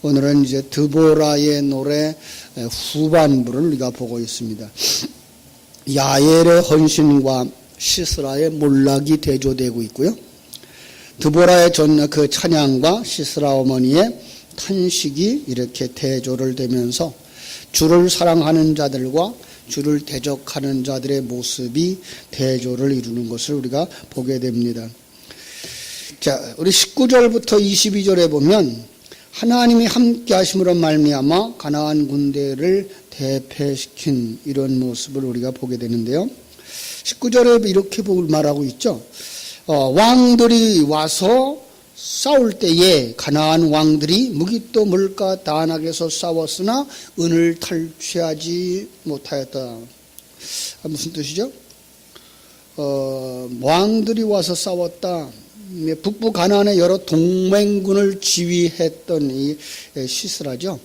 오늘은 이제 드보라의 노래 후반부를 우리가 보고 있습니다. 야엘의 헌신과 시스라의 몰락이 대조되고 있고요. 드보라의 그 찬양과 시스라 어머니의 탄식이 이렇게 대조를 되면서 주를 사랑하는 자들과 주를 대적하는 자들의 모습이 대조를 이루는 것을 우리가 보게 됩니다. 자, 우리 19절부터 22절에 보면 하나님이 함께 하심으로 말미암아 가나안 군대를 대패시킨 이런 모습을 우리가 보게 되는데요. 19절에 이렇게 말하고 있죠. 왕들이 와서 싸울 때에 가나안 왕들이 무기또 물가 다낙에서 싸웠으나 은을 탈취하지 못하였다. 무슨 뜻이죠? 왕들이 와서 싸웠다. 북부 가나안의 여러 동맹군을 지휘했던 이 시스라죠.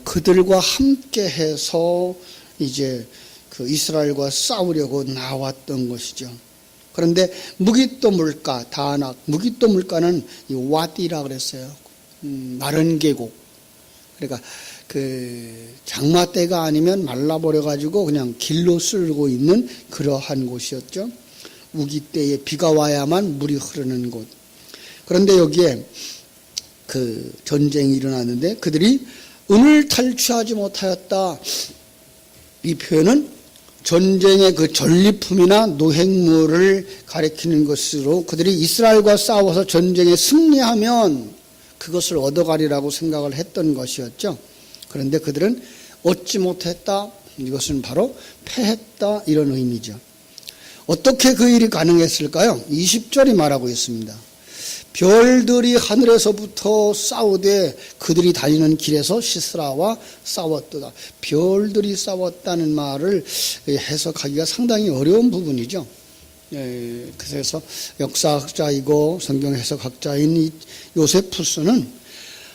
그들과 함께해서 이제 그 이스라엘과 싸우려고 나왔던 것이죠. 그런데 무기또 물가 다낙, 무기또 물가는 이 와디라 그랬어요. 마른 계곡. 그러니까 그 장마 때가 아니면 말라버려 가지고 그냥 길로 쓸고 있는 그러한 곳이었죠. 우기 때에 비가 와야만 물이 흐르는 곳. 그런데 여기에 그 전쟁이 일어났는데 그들이 은을 탈취하지 못하였다. 이 표현은 전쟁의 그 전리품이나 노획물을 가리키는 것으로 그들이 이스라엘과 싸워서 전쟁에 승리하면 그것을 얻어가리라고 생각을 했던 것이었죠. 그런데 그들은 얻지 못했다. 이것은 바로 패했다 이런 의미죠. 어떻게 그 일이 가능했을까요? 20절이 말하고 있습니다. 별들이 하늘에서부터 싸우되 그들이 다니는 길에서 시스라와 싸웠도다. 별들이 싸웠다는 말을 해석하기가 상당히 어려운 부분이죠. 그래서 역사학자이고 성경 해석학자인 이 요세푸스는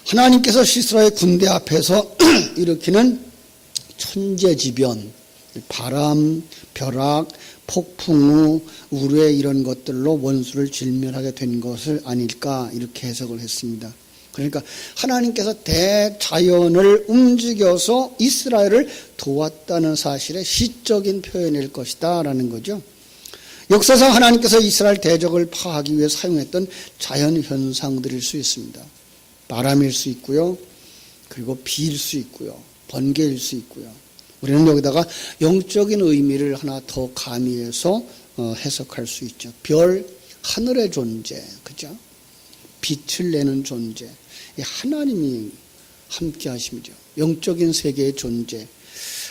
하나님께서 시스라의 군대 앞에서 일으키는 천재지변, 바람, 벼락, 폭풍우, 우레 이런 것들로 원수를 진멸하게 된 것을 아닐까 이렇게 해석을 했습니다. 그러니까 하나님께서 대자연을 움직여서 이스라엘을 도왔다는 사실의 시적인 표현일 것이다 라는 거죠. 역사상 하나님께서 이스라엘 대적을 파하기 위해 사용했던 자연현상들일 수 있습니다. 바람일 수 있고요. 그리고 비일 수 있고요. 번개일 수 있고요. 우리는 여기다가 영적인 의미를 하나 더 가미해서 해석할 수 있죠. 별, 하늘의 존재, 그죠? 빛을 내는 존재, 하나님이 함께 하심이죠. 영적인 세계의 존재,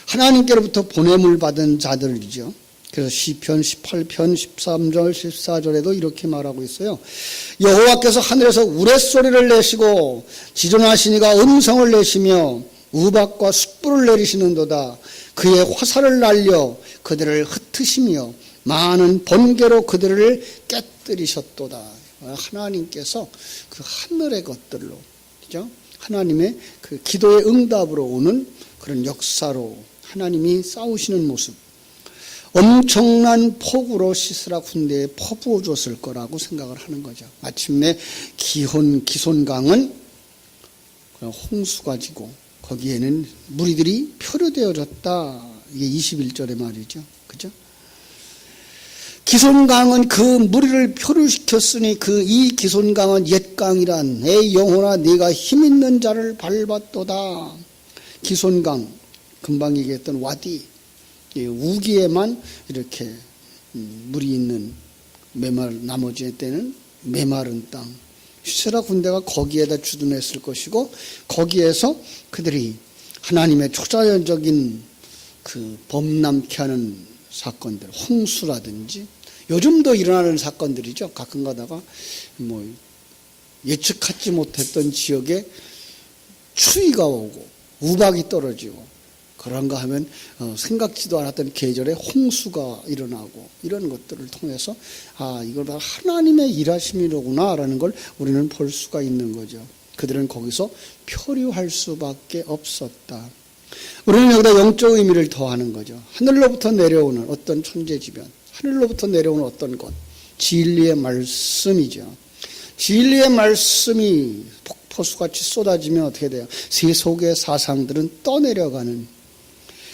하나님께로부터 보냄을 받은 자들이죠. 그래서 시편 18편 13절 14절에도 이렇게 말하고 있어요. 여호와께서 하늘에서 우레소리를 내시고 지존하시니가 음성을 내시며 우박과 숯불을 내리시는도다. 그의 화살을 날려 그들을 흩으시며 많은 번개로 그들을 깨뜨리셨도다. 하나님께서 그 하늘의 것들로, 그죠? 하나님의 그 기도의 응답으로 오는 그런 역사로 하나님이 싸우시는 모습. 엄청난 폭우로 시스라 군대에 퍼부어 줬을 거라고 생각을 하는 거죠. 마침내 기손강은 홍수가 지고 거기에는 무리들이 표류되어졌다. 이게 21절의 말이죠. 그죠? 기손강은 그 무리를 표류시켰으니 이 기손강은 옛강이란 내 영혼아 네가 힘있는 자를 밟았도다. 기손강, 금방 얘기했던 와디, 우기에만 이렇게 물이 있는 나머지 때는 메마른 땅. 시스라 군대가 거기에다 주둔했을 것이고 거기에서 그들이 하나님의 초자연적인 그 범람케 하는 사건들, 홍수라든지 요즘도 일어나는 사건들이죠. 가끔 가다가 뭐 예측하지 못했던 지역에 추위가 오고 우박이 떨어지고 그런가 하면 생각지도 않았던 계절에 홍수가 일어나고 이런 것들을 통해서 이걸 다 하나님의 일하심이로구나 라는 걸 우리는 볼 수가 있는 거죠. 그들은 거기서 표류할 수밖에 없었다. 우리는 여기다 영적 의미를 더하는 거죠. 하늘로부터 내려오는 어떤 천재지변, 하늘로부터 내려오는 어떤 것, 진리의 말씀이죠. 진리의 말씀이 포수같이 쏟아지면 어떻게 돼요? 세속의 사상들은 떠내려가는.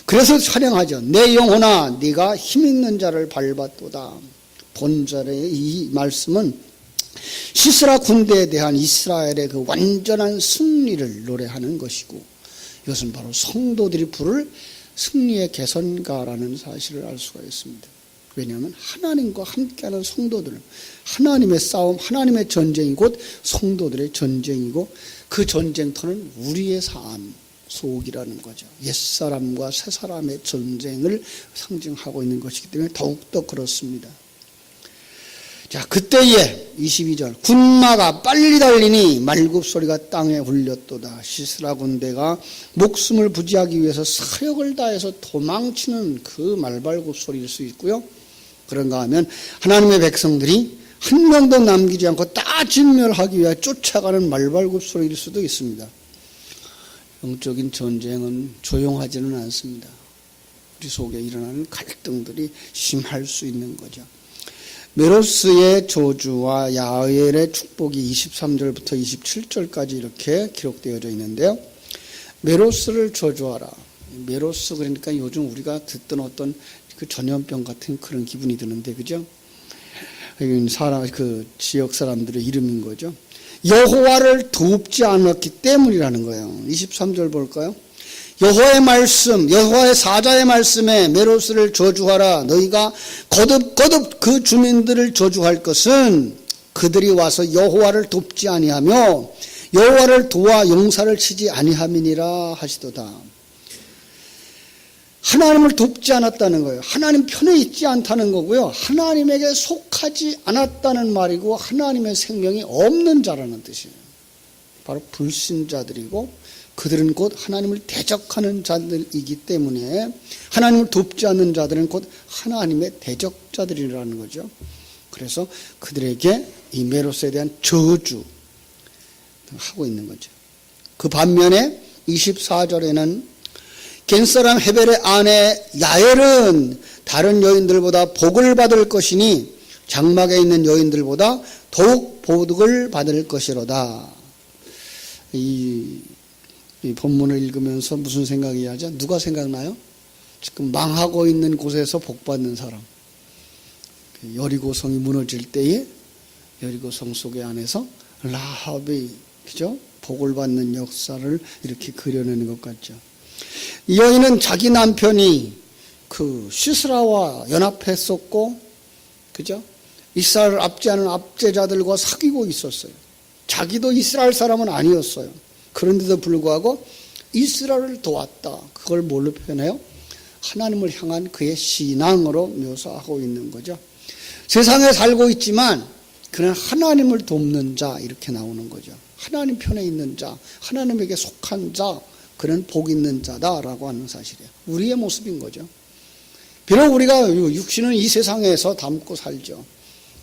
그래서 찬양하죠. 내 영혼아 네가 힘있는 자를 밟았도다. 본절의 이 말씀은 시스라 군대에 대한 이스라엘의 그 완전한 승리를 노래하는 것이고, 이것은 바로 성도들이 부를 승리의 개선가라는 사실을 알 수가 있습니다. 왜냐하면 하나님과 함께하는 성도들, 하나님의 싸움, 하나님의 전쟁이 곧 성도들의 전쟁이고, 그 전쟁터는 우리의 삶 속이라는 거죠. 옛사람과 새사람의 전쟁을 상징하고 있는 것이기 때문에 더욱더 그렇습니다. 자, 그때에 22절 군마가 빨리 달리니 말굽소리가 땅에 울렸도다. 시스라 군대가 목숨을 부지하기 위해서 사력을 다해서 도망치는 그 말발굽소리일 수 있고요. 그런가 하면 하나님의 백성들이 한 명도 남기지 않고 다 진멸하기 위해 쫓아가는 말발굽소리일 수도 있습니다. 영적인 전쟁은 조용하지는 않습니다. 우리 속에 일어나는 갈등들이 심할 수 있는 거죠. 메로스의 저주와 야엘의 축복이 23절부터 27절까지 이렇게 기록되어져 있는데요. 메로스를 저주하라. 메로스 그러니까 요즘 우리가 듣던 어떤 그 전염병 같은 그런 기분이 드는데, 그죠? 그 지역 사람들의 이름인 거죠. 여호와를 돕지 않았기 때문이라는 거예요. 23절 볼까요? 여호와의 말씀, 여호와의 사자의 말씀에 메로스를 저주하라. 너희가 거듭 그 주민들을 저주할 것은 그들이 와서 여호와를 돕지 아니하며 여호와를 도와 용사를 치지 아니함이니라 하시도다. 하나님을 돕지 않았다는 거예요. 하나님 편에 있지 않다는 거고요. 하나님에게 속하지 않았다는 말이고, 하나님의 생명이 없는 자라는 뜻이에요. 바로 불신자들이고, 그들은 곧 하나님을 대적하는 자들이기 때문에 하나님을 돕지 않는 자들은 곧 하나님의 대적자들이라는 거죠. 그래서 그들에게 이 메로스에 대한 저주 하고 있는 거죠. 그 반면에 24절에는 겐사람 헤벨의 아내 야엘은 다른 여인들보다 복을 받을 것이니 장막에 있는 여인들보다 더욱 복을 받을 것이로다. 이 본문을 읽으면서 무슨 생각이 하죠? 누가 생각나요? 지금 망하고 있는 곳에서 복받는 사람. 여리고성이 무너질 때에 여리고성 속에 안에서 라합이, 그죠? 복을 받는 역사를 이렇게 그려내는 것 같죠. 이 여인은 자기 남편이 그 시스라와 연합했었고, 그죠? 이스라엘을 압제하는 압제자들과 사귀고 있었어요. 자기도 이스라엘 사람은 아니었어요. 그런데도 불구하고 이스라엘을 도왔다. 그걸 뭘로 표현해요? 하나님을 향한 그의 신앙으로 묘사하고 있는 거죠. 세상에 살고 있지만 그는 하나님을 돕는 자, 이렇게 나오는 거죠. 하나님 편에 있는 자, 하나님에게 속한 자, 그는 복 있는 자다라고 하는 사실이에요. 우리의 모습인 거죠. 비록 우리가 육신은 이 세상에서 담고 살죠.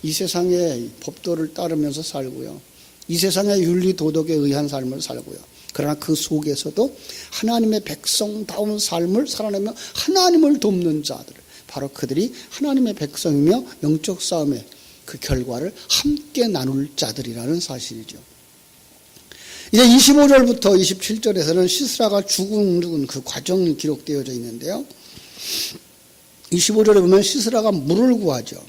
이 세상의 법도를 따르면서 살고요. 이 세상의 윤리 도덕에 의한 삶을 살고요. 그러나 그 속에서도 하나님의 백성다운 삶을 살아내며 하나님을 돕는 자들, 바로 그들이 하나님의 백성이며 영적 싸움의 그 결과를 함께 나눌 자들이라는 사실이죠. 이제 25절부터 27절에서는 시스라가 죽은 그 과정이 기록되어져 있는데요. 25절에 보면 시스라가 물을 구하죠.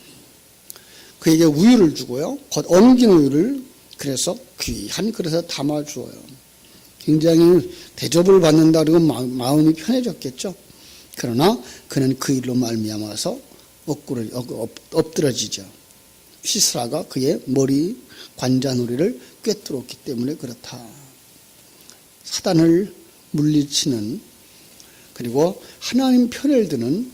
그에게 우유를 주고요. 곧 엉긴 우유를 그래서 귀한 그릇에 담아주어요. 굉장히 대접을 받는다 그러고 마음이 편해졌겠죠. 그러나 그는 그 일로 말미암아서 엎드러지죠. 시스라가 그의 머리 관자놀이를 꿰뚫었기 때문에 그렇다. 사단을 물리치는, 그리고 하나님 편을 드는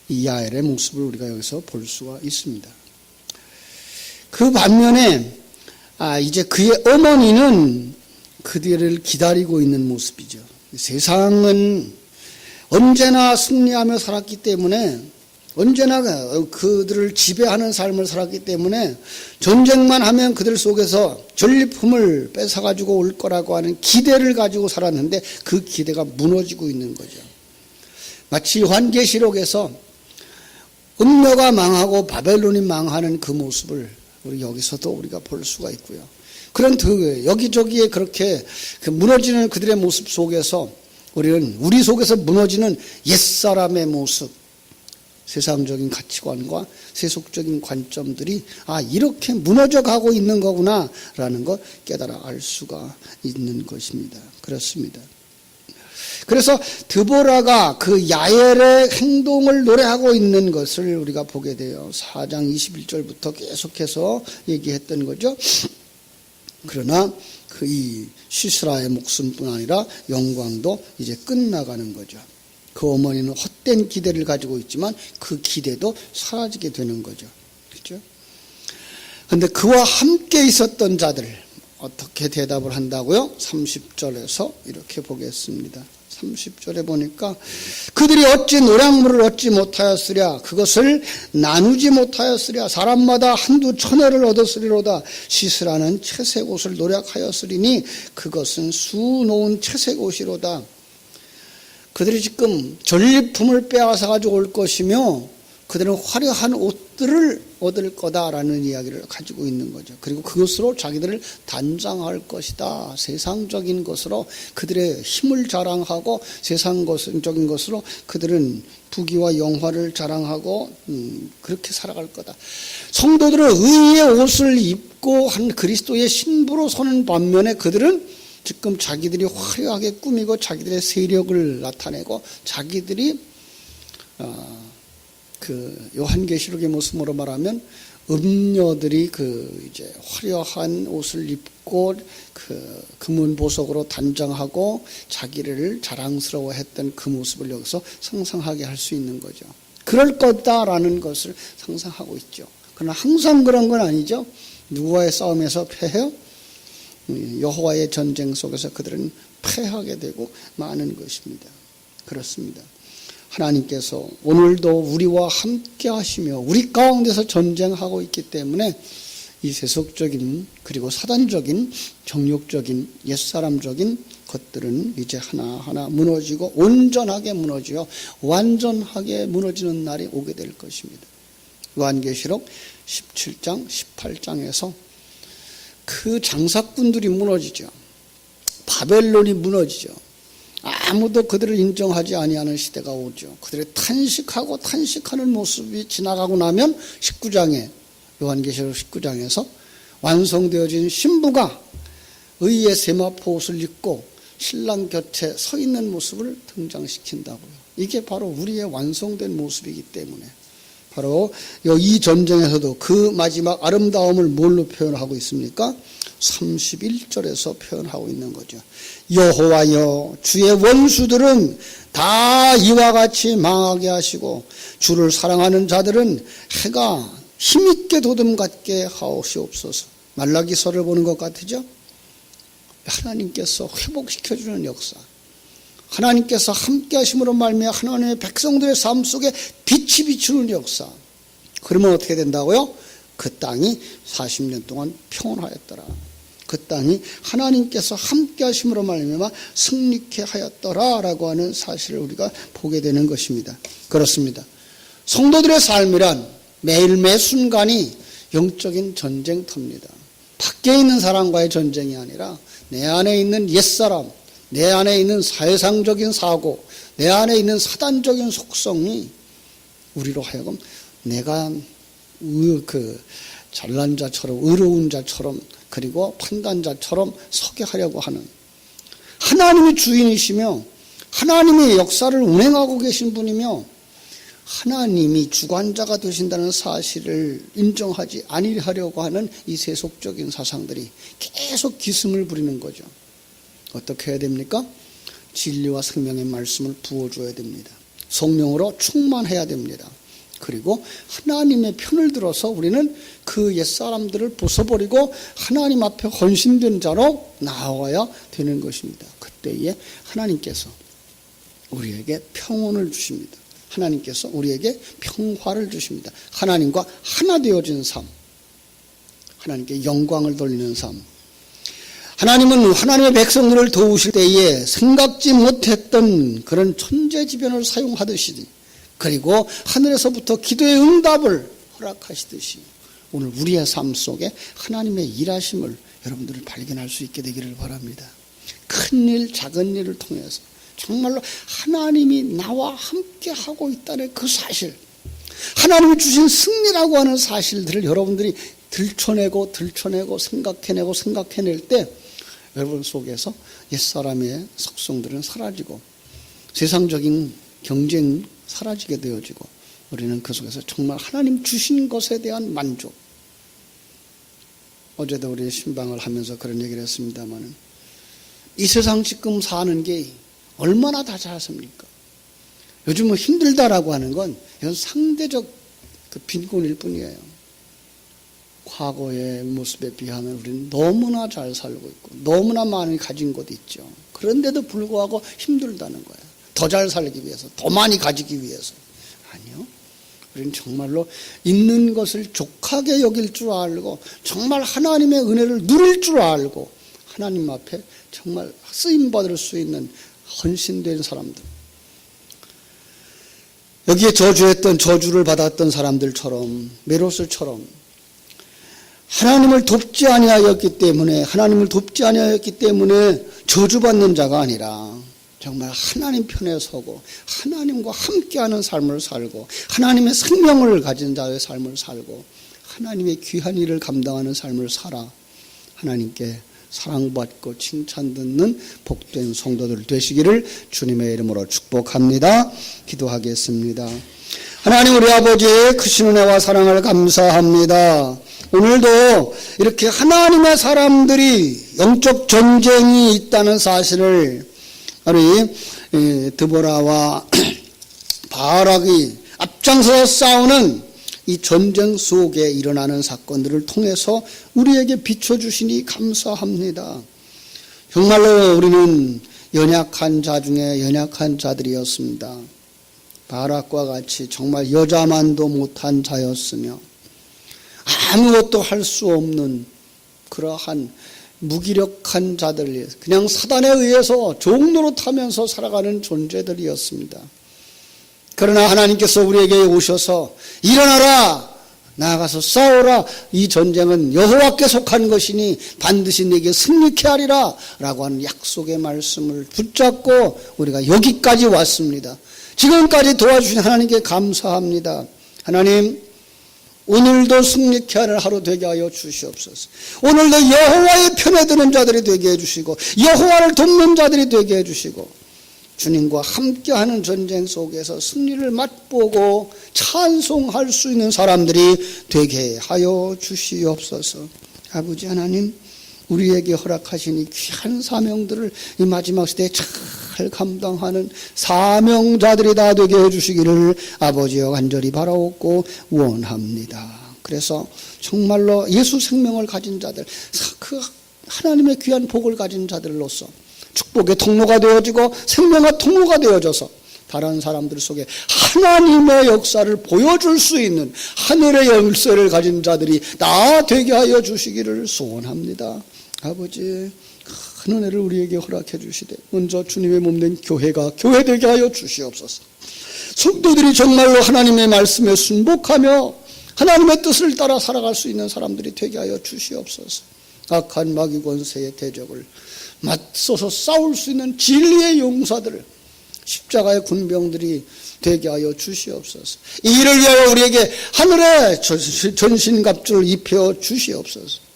이 야엘의 모습을 우리가 여기서 볼 수가 있습니다. 그 반면에 이제 그의 어머니는 그들을 기다리고 있는 모습이죠. 세상은 언제나 승리하며 살았기 때문에, 언제나 그들을 지배하는 삶을 살았기 때문에 전쟁만 하면 그들 속에서 전리품을 뺏어가지고 올 거라고 하는 기대를 가지고 살았는데 그 기대가 무너지고 있는 거죠. 마치 요한계시록에서 음녀가 망하고 바벨론이 망하는 그 모습을 우리 여기서도 우리가 볼 수가 있고요. 그런 여기저기에 그렇게 무너지는 그들의 모습 속에서 우리 속에서 무너지는 옛사람의 모습, 세상적인 가치관과 세속적인 관점들이 이렇게 무너져 가고 있는 거구나라는 걸 깨달아 알 수가 있는 것입니다. 그렇습니다. 그래서 드보라가 그 야엘의 행동을 노래하고 있는 것을 우리가 보게 돼요. 4장 21절부터 계속해서 얘기했던 거죠. 그러나 이 시스라의 목숨뿐 아니라 영광도 이제 끝나가는 거죠. 그 어머니는 헛된 기대를 가지고 있지만 그 기대도 사라지게 되는 거죠. 그렇죠? 그런데 그와 함께 있었던 자들 어떻게 대답을 한다고요? 30절에서 이렇게 보겠습니다. 30절에 보니까 그들이 어찌 노량물을 얻지 못하였으랴. 그것을 나누지 못하였으랴. 사람마다 한두 천회를 얻었으리로다. 시스라는 채색 옷을 노력하였으리니 그것은 수놓은 채색 옷이로다. 그들이 지금 전리품을 빼앗아 가지고 올 것이며 그들은 화려한 옷들을 얻을 거다라는 이야기를 가지고 있는 거죠. 그리고 그것으로 자기들을 단장할 것이다. 세상적인 것으로 그들의 힘을 자랑하고 세상적인 것으로 그들은 부귀와 영화를 자랑하고 그렇게 살아갈 거다. 성도들은 의의 옷을 입고 한 그리스도의 신부로 서는 반면에 그들은 지금 자기들이 화려하게 꾸미고 자기들의 세력을 나타내고 자기들이 그 요한계시록의 모습으로 말하면 음녀들이 이제 화려한 옷을 입고 금은 보석으로 단장하고 자기를 자랑스러워했던 그 모습을 여기서 상상하게 할 수 있는 거죠. 그럴 거다라는 것을 상상하고 있죠. 그러나 항상 그런 건 아니죠. 누구와의 싸움에서 패해요? 여호와의 전쟁 속에서 그들은 패하게 되고 마는 것입니다. 그렇습니다. 하나님께서 오늘도 우리와 함께 하시며 우리 가운데서 전쟁하고 있기 때문에 이 세속적인 그리고 사단적인 정욕적인 옛사람적인 것들은 이제 하나하나 무너지고 온전하게 무너지고 완전하게 무너지는 날이 오게 될 것입니다. 요한계시록 17장 18장에서 그 장사꾼들이 무너지죠. 바벨론이 무너지죠. 아무도 그들을 인정하지 아니하는 시대가 오죠. 그들의 탄식하고 탄식하는 모습이 지나가고 나면 19장에 요한계시록 19장에서 완성되어진 신부가 의의 세마포 옷을 입고 신랑 곁에 서 있는 모습을 등장시킨다고요. 이게 바로 우리의 완성된 모습이기 때문에 바로 이 전쟁에서도 그 마지막 아름다움을 뭘로 표현하고 있습니까? 31절에서 표현하고 있는 거죠. 여호와여 주의 원수들은 다 이와 같이 망하게 하시고 주를 사랑하는 자들은 해가 힘있게 도듬같게 하옵시옵소서. 말라기서를 보는 것 같으죠? 하나님께서 회복시켜주는 역사, 하나님께서 함께 하심으로 말미암아 하나님의 백성들의 삶 속에 빛이 비추는 역사. 그러면 어떻게 된다고요? 그 땅이 40년 동안 평온하였더라. 그 땅이 하나님께서 함께 하심으로 말미암아 승리케 하였더라라고 하는 사실을 우리가 보게 되는 것입니다. 그렇습니다. 성도들의 삶이란 매일 매 순간이 영적인 전쟁터입니다. 밖에 있는 사람과의 전쟁이 아니라 내 안에 있는 옛사람, 내 안에 있는 사회상적인 사고, 내 안에 있는 사단적인 속성이 우리로 하여금 내가 잘난 자처럼 의로운 자처럼 그리고 판단자처럼 서게 하려고 하는, 하나님이 주인이시며 하나님의 역사를 운행하고 계신 분이며 하나님이 주관자가 되신다는 사실을 인정하지 아니하려고 하는 이 세속적인 사상들이 계속 기승을 부리는 거죠. 어떻게 해야 됩니까? 진리와 생명의 말씀을 부어줘야 됩니다. 성령으로 충만해야 됩니다. 그리고 하나님의 편을 들어서 우리는 그 옛사람들을 벗어버리고 하나님 앞에 헌신된 자로 나아가야 되는 것입니다. 그때에 하나님께서 우리에게 평온을 주십니다. 하나님께서 우리에게 평화를 주십니다. 하나님과 하나 되어진 삶, 하나님께 영광을 돌리는 삶. 하나님은 하나님의 백성들을 도우실 때에 생각지 못했던 그런 천재지변을 사용하듯이, 그리고 하늘에서부터 기도의 응답을 허락하시듯이 오늘 우리의 삶 속에 하나님의 일하심을 여러분들을 발견할 수 있게 되기를 바랍니다. 큰 일, 작은 일을 통해서 정말로 하나님이 나와 함께 하고 있다는 그 사실, 하나님이 주신 승리라고 하는 사실들을 여러분들이 들춰내고 생각해낼 때 여러분 속에서 옛사람의 속성들은 사라지고 세상적인 경쟁 사라지게 되어지고 우리는 그 속에서 정말 하나님 주신 것에 대한 만족. 어제도 우리 신방을 하면서 그런 얘기를 했습니다만 이 세상 지금 사는 게 얼마나 다 잘습니까? 요즘은 힘들다라고 하는 건 이건 상대적 그 빈곤일 뿐이에요. 과거의 모습에 비하면 우리는 너무나 잘 살고 있고 너무나 많이 가진 것도 있죠. 그런데도 불구하고 힘들다는 거예요. 더 잘 살기 위해서, 더 많이 가지기 위해서. 아니요. 우리는 정말로 있는 것을 족하게 여길 줄 알고 정말 하나님의 은혜를 누릴 줄 알고 하나님 앞에 정말 쓰임받을 수 있는 헌신된 사람들. 여기에 저주했던 저주를 받았던 사람들처럼 메로스처럼 하나님을 돕지 아니하였기 때문에 저주받는 자가 아니라 정말 하나님 편에 서고 하나님과 함께하는 삶을 살고 하나님의 생명을 가진 자의 삶을 살고 하나님의 귀한 일을 감당하는 삶을 살아 하나님께 사랑받고 칭찬듣는 복된 성도들 되시기를 주님의 이름으로 축복합니다. 기도하겠습니다. 하나님 우리 아버지의 크신 은혜와 사랑을 감사합니다. 오늘도 이렇게 하나님의 사람들이 영적 전쟁이 있다는 사실을 우리 드보라와 바락이 앞장서서 싸우는 이 전쟁 속에 일어나는 사건들을 통해서 우리에게 비춰주시니 감사합니다. 정말로 우리는 연약한 자 중에 연약한 자들이었습니다. 바락과 같이 정말 여자만도 못한 자였으며 아무것도 할 수 없는 그러한 무기력한 자들, 그냥 사단에 의해서 종노릇하면서 살아가는 존재들이었습니다. 그러나 하나님께서 우리에게 오셔서 일어나라, 나아가서 싸우라, 이 전쟁은 여호와께 속한 것이니 반드시 내게 승리케 하리라 라고 하는 약속의 말씀을 붙잡고 우리가 여기까지 왔습니다. 지금까지 도와주신 하나님께 감사합니다. 하나님, 오늘도 승리케 하는 하루 되게 하여 주시옵소서. 오늘도 여호와의 편에 드는 자들이 되게 해주시고 여호와를 돕는 자들이 되게 해주시고 주님과 함께하는 전쟁 속에서 승리를 맛보고 찬송할 수 있는 사람들이 되게 하여 주시옵소서. 아버지 하나님, 우리에게 허락하신 이 귀한 사명들을 이 마지막 시대에 잘 감당하는 사명자들이 다 되게 해주시기를 아버지여 간절히 바라옵고 원합니다. 그래서 정말로 예수 생명을 가진 자들, 그 하나님의 귀한 복을 가진 자들로서 축복의 통로가 되어지고 생명의 통로가 되어져서 다른 사람들 속에 하나님의 역사를 보여줄 수 있는 하늘의 열쇠를 가진 자들이 다 되게 하여 주시기를 소원합니다. 아버지, 큰 은혜를 우리에게 허락해 주시되 먼저 주님의 몸된 교회가 교회되게 하여 주시옵소서. 성도들이 정말로 하나님의 말씀에 순복하며 하나님의 뜻을 따라 살아갈 수 있는 사람들이 되게 하여 주시옵소서. 악한 마귀 권세의 대적을 맞서서 싸울 수 있는 진리의 용사들을, 십자가의 군병들이 되게 하여 주시옵소서. 이 일을 위하여 우리에게 하늘의 전신갑주를 입혀 주시옵소서.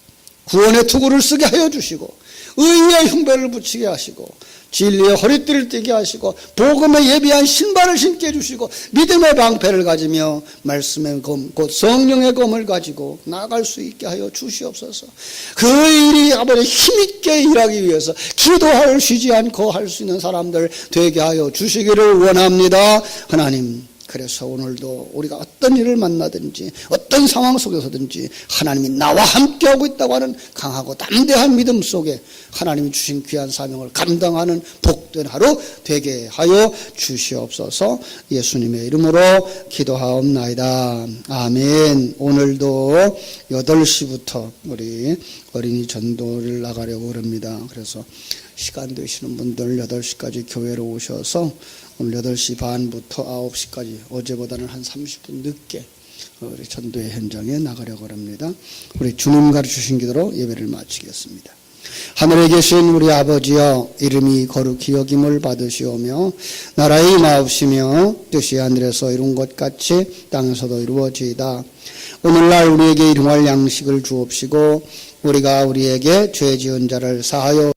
구원의 투구를 쓰게 하여 주시고 의의 흉배를 붙이게 하시고 진리의 허리띠를 띠게 하시고 복음에 예비한 신발을 신게 해주시고 믿음의 방패를 가지며 말씀의 검, 곧 성령의 검을 가지고 나아갈 수 있게 하여 주시옵소서. 그 일이 아버지 힘있게 일하기 위해서 기도할 쉬지 않고 할 수 있는 사람들 되게 하여 주시기를 원합니다. 하나님, 그래서 오늘도 우리가 어떤 일을 만나든지 어떤 상황 속에서든지 하나님이 나와 함께하고 있다고 하는 강하고 담대한 믿음 속에 하나님이 주신 귀한 사명을 감당하는 복된 하루 되게 하여 주시옵소서. 예수님의 이름으로 기도하옵나이다. 아멘. 오늘도 8시부터 우리 어린이 전도를 나가려고 합니다. 그래서 시간 되시는 분들 8시까지 교회로 오셔서 오늘 8시 반부터 9시까지 어제보다는 한 30분 늦게 우리 전도의 현장에 나가려고 합니다. 우리 주님 가르치신 기도로 예배를 마치겠습니다. 하늘에 계신 우리 아버지여, 이름이 거룩히 여김을 받으시오며 나라의 임하옵시며 뜻이 하늘에서 이룬 것 같이 땅에서도 이루어지이다. 오늘날 우리에게 일용할 양식을 주옵시고 우리가 우리에게 죄 지은 자를 사하여